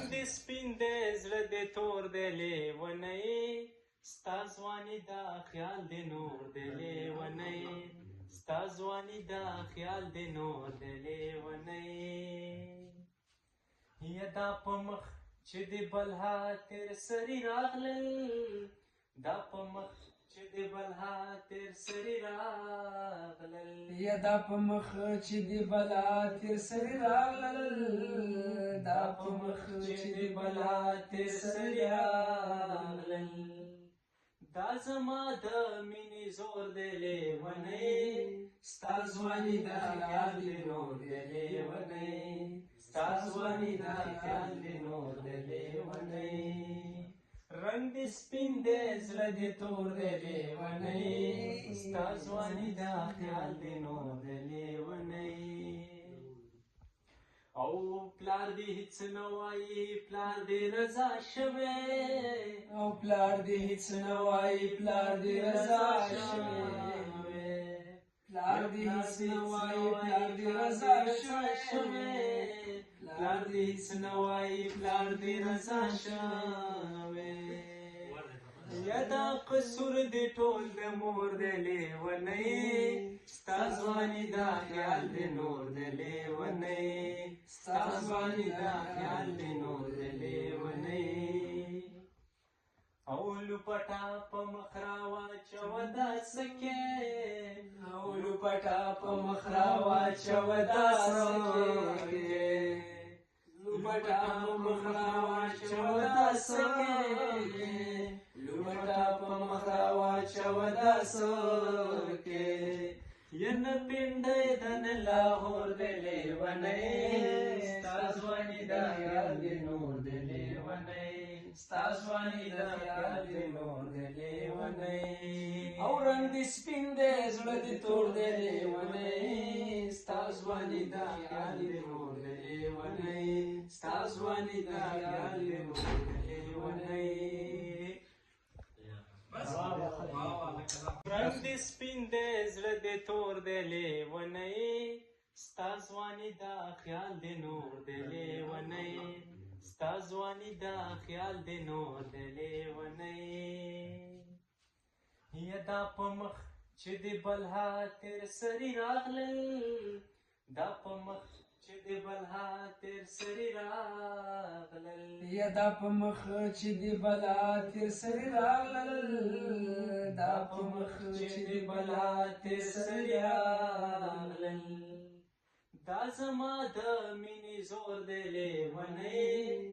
رنگ دې سپین دی زړه دې تور دی لیونی ستا ځواني دا خیال دې نور دی لیونی ستا ځواني دا خیال دې نور دی لیونی یدا په مخ چې دې بلها تیر سری راغلل دا په مخ چې دې بلها تیر سری راغلل یدا په مخ چې دې بلا تیر سری راغلل دا په مخ چې دې بلا تیر سری راغلل دا زما د مینې زور دی لیونی ستا ځواني دا خیال دې نور دی لیونی ستا ځواني دا خیال دې نور دی لیونی رنگ دې سپین دی زړه دې تور دی لیونی ستا ځواني دا خیال دې نور دی لیونی او پلار دې هیڅ نه وایي پلار دې رضا شوی او پلار دې هیڅ نه وایي پلار دې رضا شوی پلار دې هیڅ نه وایي پلار دې رضا شوی پلار دې هیڅ نه وایي پلار دې رضا شوی یدا قصور دې ټول د مور دی لیونی ستا ځواني دا خیال دې نور دی لیونی ستا ځواني دا خیال دې نور دی لیونی او لپټا په مخ راواچوه داسې کې او لپټا په مخ راواچوه داسې کې لپټا په مخ راواچوه داسې کې لپټا په مخ راواچوه داسې کې ین پنډۍ د نه لاهور دی لیونی ستا ځواني دا خیال دې نور دی لیونی ستا ځواني دا خیال دې نور دی لیونی او رنگ دې سپین دی زړه دې تور دی لیونی ستا ځواني دا خیال دې نور دی لیونی ستا ځواني دا خیال دې نور دی لیونی رنگ دې سپین دی زړه دې تور دی لیونی ستا ځواني دا خیال دې نور دی لیونی ستا ځواني دا خیال دې نور دی لیونی یدا په مخ چې دې بلها تیر سری راغلل دا په مخ چې دې بلها تیر سری راغلل یدا په مخ چې دې بلا تیر سری راغلل دا په مخ چې دې بلا تیر سری راغلل دا زما د مینې زور دی لیونی